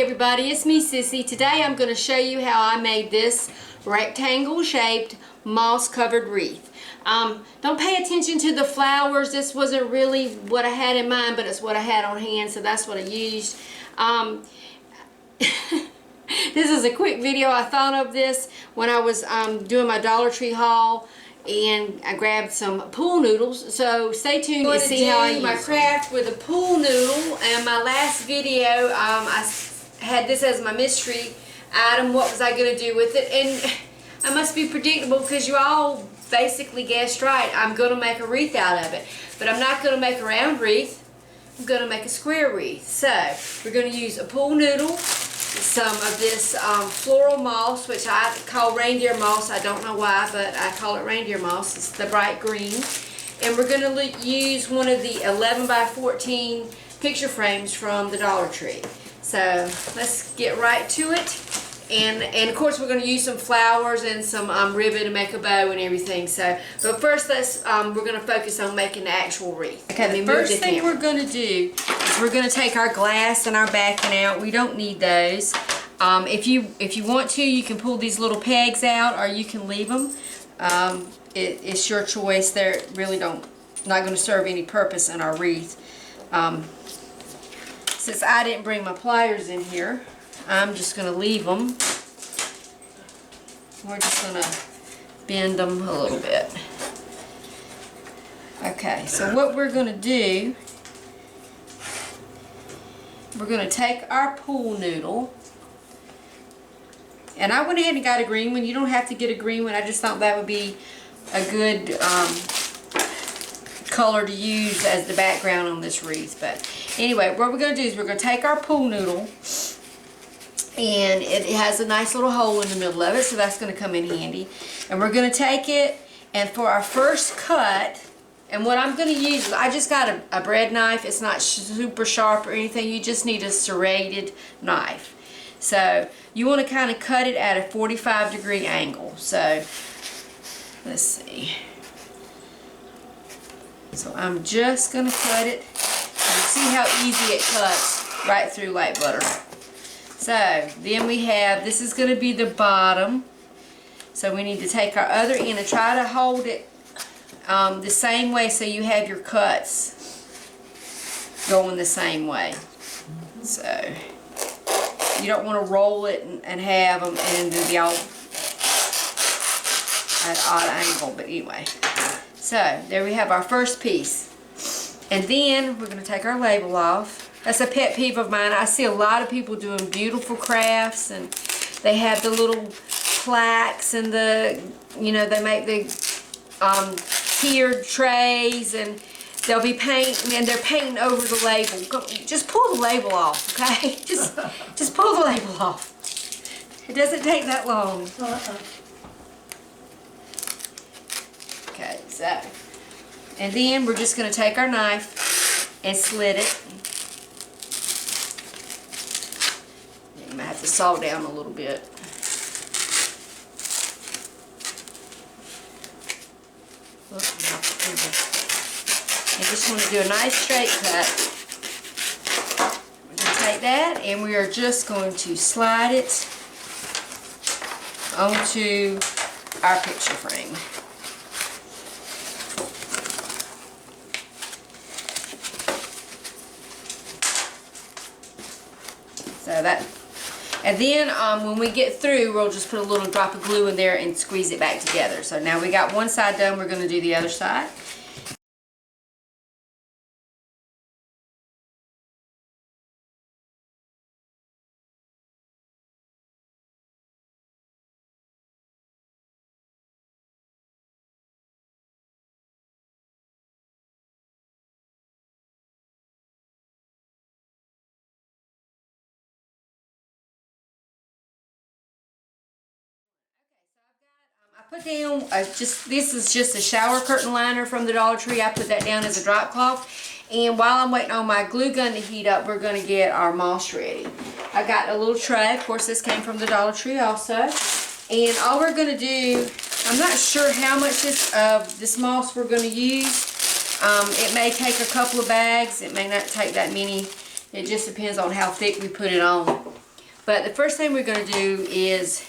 everybody, it's me Sissy. Today I'm going to show you how I made this rectangle shaped moss covered wreath. Don't pay attention to the flowers. This wasn't really what I had in mind, but it's what I had on hand, so that's what I used. This is a quick video. I thought of this when I was doing my Dollar Tree haul, and I grabbed some pool noodles, so stay tuned to see how I use my craft with a pool noodle. And my last video, I had this as my mystery item. What was I going to do with it? And I must be predictable because you all basically guessed right. I'm going to make a wreath out of it, but I'm not going to make a round wreath. I'm going to make a square wreath. So we're going to use a pool noodle, some of this floral moss, which I call reindeer moss. I don't know why, but I call it reindeer moss. It's the bright green. And we're going to use one of the 11 by 14 picture frames from the Dollar Tree. So let's get right to it. And of course we're going to use some flowers and some ribbon to make a bow and everything. So, but first we're going to focus on making the actual wreath. Okay, the first thing we're going to do is we're going to take our glass and our backing out. We don't need those. If you want to, you can pull these little pegs out, or you can leave them. It's your choice. They're really not going to serve any purpose in our wreath. Since I didn't bring my pliers in here, I'm just going to leave them. We're just going to bend them a little bit. Okay, so what we're going to do, we're going to take our pool noodle, and I went ahead and got a green one. You don't have to get a green one. I just thought that would be a good color to use as the background on this wreath. But anyway, what we're going to do is we're going to take our pool noodle, and it has a nice little hole in the middle of it, so that's going to come in handy. And we're going to take it, and for our first cut, and what I'm going to use is, I just got a bread knife. It's not super sharp or anything. You just need a serrated knife. So you want to kind of cut it at a 45-degree angle. So let's see. So I'm just going to cut it. You see how easy it cuts right through like butter. So then we have, this is going to be the bottom. So we need to take our other end and try to hold it the same way, so you have your cuts going the same way. So you don't want to roll it and have them and do the all at an odd angle. But anyway, so there we have our first piece. And then we're going to take our label off. That's a pet peeve of mine. I see a lot of people doing beautiful crafts, and they have the little plaques and the, you know, they make the tiered trays, and they'll be painting, and they're painting over the label. Just pull the label off, okay? Just pull the label off. It doesn't take that long. Okay, so, and then we're just going to take our knife and slit it. You might have to saw down a little bit. I just want to do a nice straight cut. We're going to take that, and we are just going to slide it onto our picture frame. So that, and then when we get through, we'll just put a little drop of glue in there and squeeze it back together. So now we got one side done, we're going to do the other side. I put down, this is just a shower curtain liner from the Dollar Tree. I put that down as a drop cloth. And while I'm waiting on my glue gun to heat up, we're going to get our moss ready. I got a little tray. Of course, this came from the Dollar Tree also. And all we're going to do, I'm not sure how much this moss we're going to use. It may take a couple of bags. It may not take that many. It just depends on how thick we put it on. But the first thing we're going to do is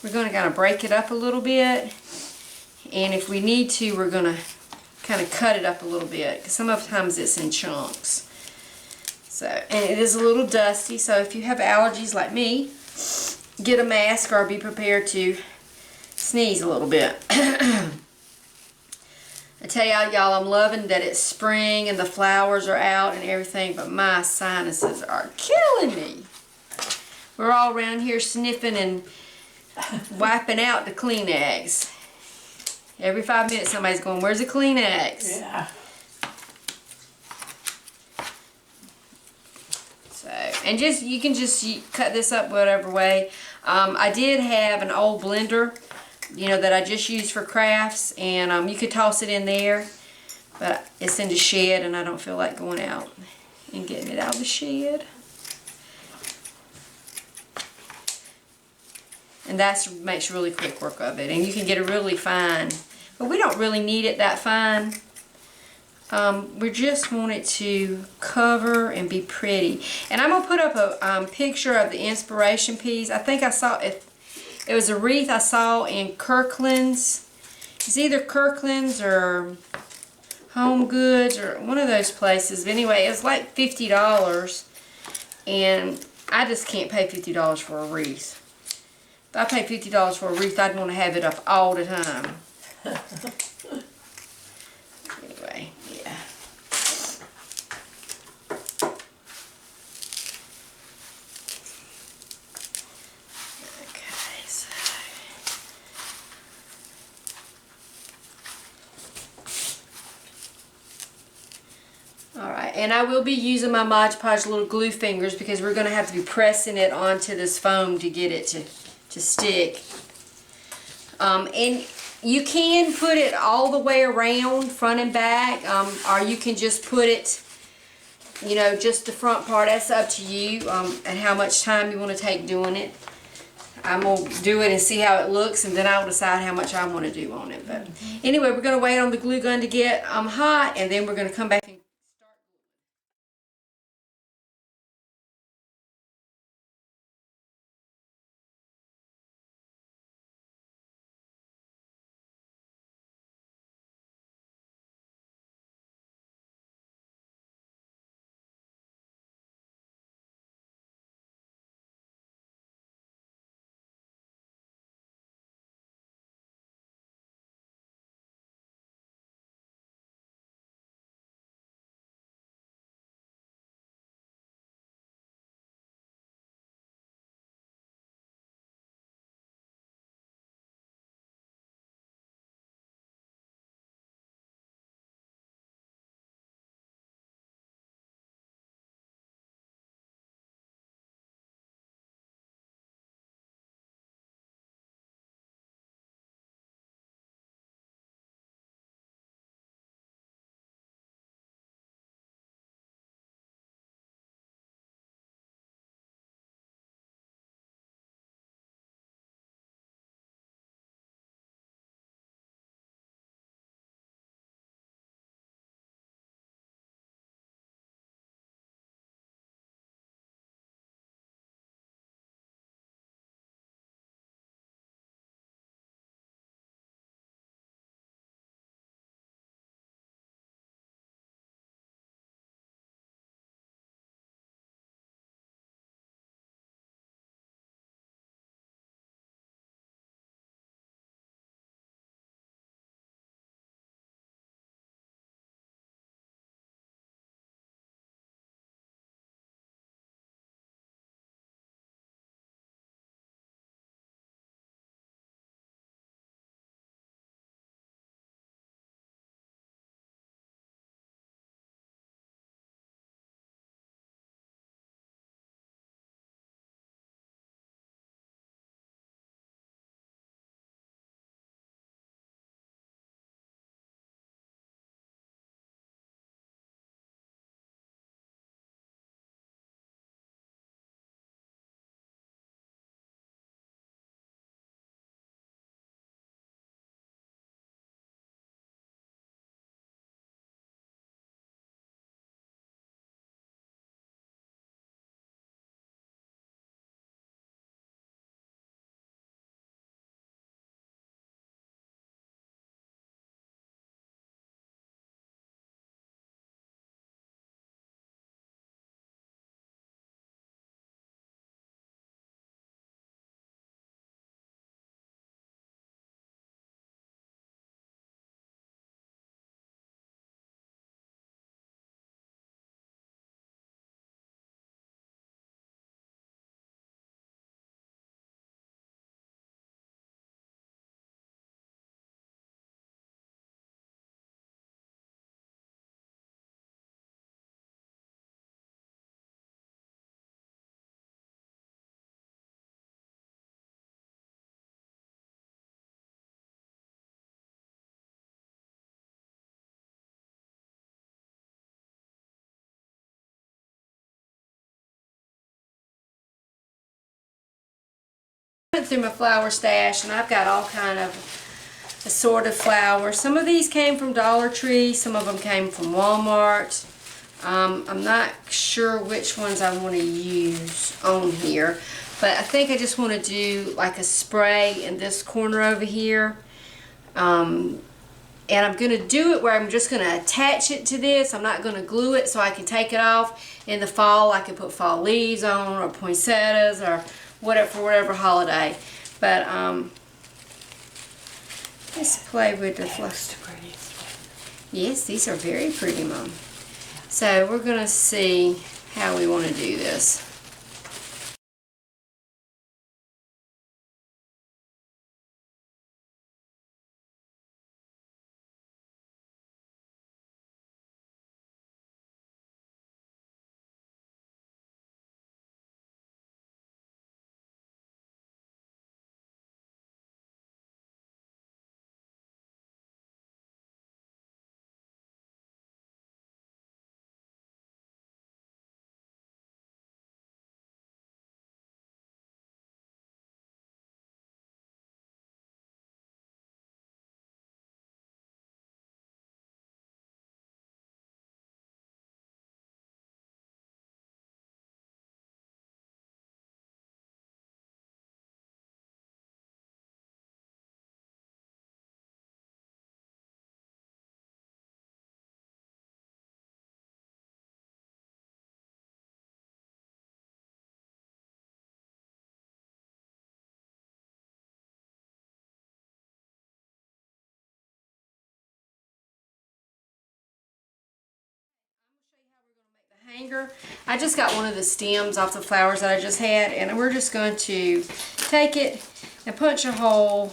we're going to kind of break it up a little bit. And if we need to, we're going to kind of cut it up a little bit, because sometimes it's in chunks. So, and it is a little dusty, so if you have allergies like me, get a mask or be prepared to sneeze a little bit. I tell y'all, I'm loving that it's spring and the flowers are out and everything, but my sinuses are killing me. We're all around here sniffing and wiping out the Kleenex. Every 5 minutes somebody's going, where's the Kleenex? Yeah. So, and you can just cut this up whatever way. I did have an old blender, you know, that I just used for crafts, and you could toss it in there, but it's in the shed and I don't feel like going out and getting it out of the shed. And that makes really quick work of it, and you can get it really fine, but we don't really need it that fine. We just want it to cover and be pretty. And I'm going to put up a picture of the inspiration piece. I think I saw it was a wreath I saw in Kirkland's. It's either Kirkland's or Home Goods or one of those places. But anyway, it was like $50, and I just can't pay $50 for a wreath. If I paid $50 for a wreath, I'd want to have it up all the time. Anyway, yeah. Okay, so. Alright, and I will be using my Mod Podge little glue fingers, because we're going to have to be pressing it onto this foam to get it to stick. And you can put it all the way around, front and back, or you can just put it, you know, just the front part. That's up to you, and how much time you want to take doing it. I'm going to do it and see how it looks, and then I'll decide how much I want to do on it. But anyway, we're going to wait on the glue gun to get hot, and then we're going to come back and went through my flower stash, and I've got all kind of assorted flowers. Some of these came from Dollar Tree, some of them came from Walmart. I'm not sure which ones I want to use on here, but I think I just want to do like a spray in this corner over here. And I'm going to do it where I'm just going to attach it to this. I'm not going to glue it, so I can take it off in the fall. I can put fall leaves on, or poinsettias, or whatever, for whatever holiday. But let's play with the flowers. Yes, these are very pretty, Mom. So we're going to see how we want to do this. Hanger. I just got one of the stems off the flowers that I just had, and we're just going to take it and punch a hole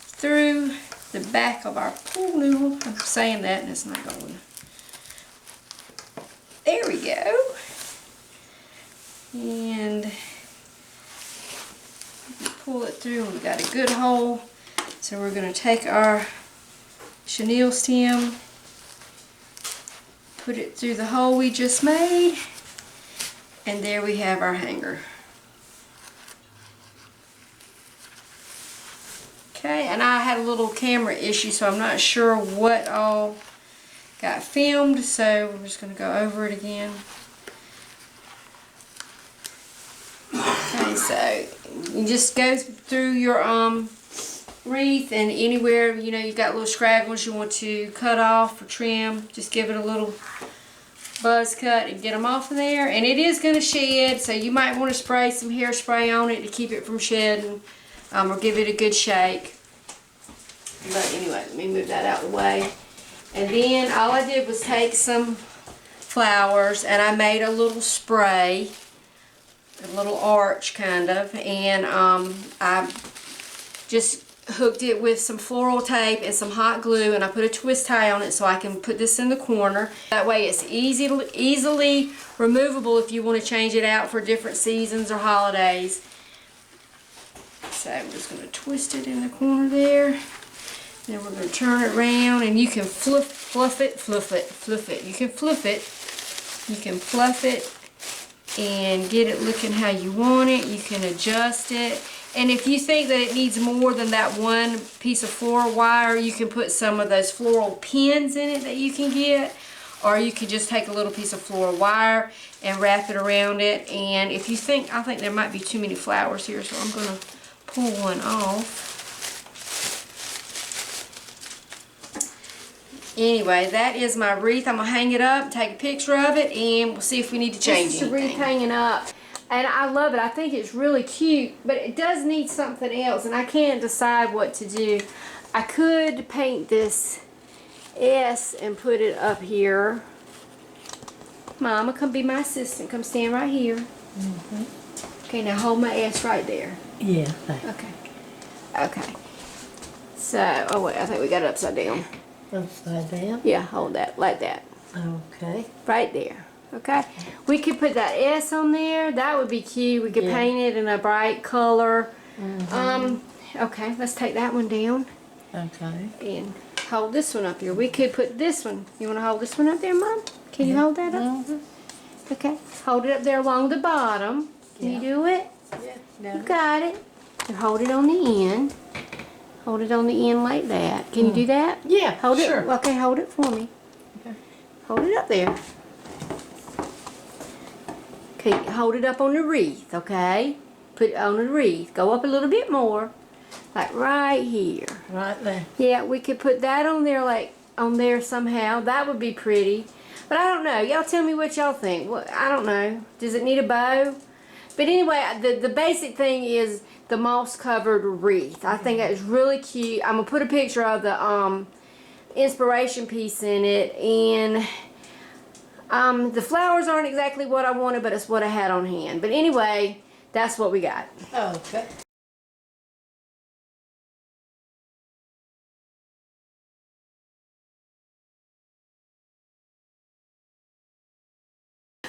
through the back of our pool noodle. I'm saying that and it's not going. There we go. And pull it through, and we've got a good hole. So we're going to take our chenille stem, put it through the hole we just made, and there we have our hanger. Okay, and I had a little camera issue, so I'm not sure what all got filmed, so we're just going to go over it again. Okay, so you just go through your wreath, and anywhere you've got little scraggles you want to cut off or trim, just give it a little buzz cut and get them off of there. And it is going to shed, so you might want to spray some hairspray on it to keep it from shedding, or give it a good shake. But anyway, let me move that out of the way. And then all I did was take some flowers, and I made a little spray, a little arch kind of, and I just hooked it with some floral tape and some hot glue, and I put a twist tie on it so I can put this in the corner. That way it's easily removable if you want to change it out for different seasons or holidays. So I'm just going to twist it in the corner there. Then we're going to turn it around, and you can fluff it. You can fluff it. You can fluff it and get it looking how you want it. You can adjust it. And if you think that it needs more than that one piece of floral wire, you can put some of those floral pins in it that you can get. Or you can just take a little piece of floral wire and wrap it around it. And if you think, I think there might be too many flowers here, so I'm going to pull one off. Anyway, that is my wreath. I'm going to hang it up, take a picture of it, and we'll see if we need to change anything. This is the wreath hanging up. And I love it. I think it's really cute, but it does need something else, and I can't decide what to do. I could paint this S and put it up here. Mama, come be my assistant. Come stand right here. Mm-hmm. Okay, now hold my S right there. Yeah, thanks. Okay. Okay. So, oh wait, I think we got it upside down. Upside down? Yeah, hold that, like that. Okay. Right there. Okay. We could put that S on there. That would be cute. We could paint it in a bright color. Mm-hmm. Okay, let's take that one down. Okay. And hold this one up here. We could put this one. You want to hold this one up there, Mom? Can you hold that up? Mm-hmm. Okay. Hold it up there along the bottom. Can you do it? Yeah. You got it. And hold it on the end. Hold it on the end like that. Can you do that? Yeah, hold sure. it. Okay, hold it for me. Okay. Hold it up there. Okay, hold it up on the wreath, okay? Put it on the wreath. Go up a little bit more. Like right here. Right there. Yeah, we could put that on there, like on there somehow. That would be pretty. But I don't know. Y'all tell me what y'all think. Well, I don't know. Does it need a bow? But anyway, the basic thing is the moss covered wreath. I think that is really cute. I'm gonna put a picture of the inspiration piece in it, and the flowers aren't exactly what I wanted, but it's what I had on hand. But anyway, that's what we got. Okay.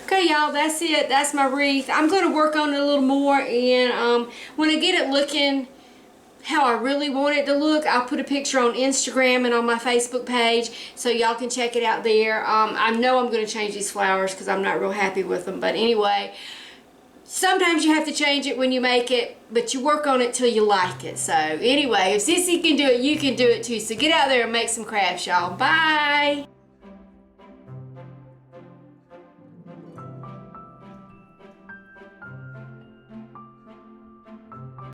Okay, y'all, that's it. That's my wreath. I'm going to work on it a little more, and when I get it looking how I really want it to look, I'll put a picture on Instagram and on my Facebook page so y'all can check it out there. I know I'm going to change these flowers because I'm not real happy with them, but anyway, sometimes you have to change it when you make it, but you work on it till you like it. So anyway, if Sissy can do it, you can do it too. So get out there and make some crafts, y'all. Bye!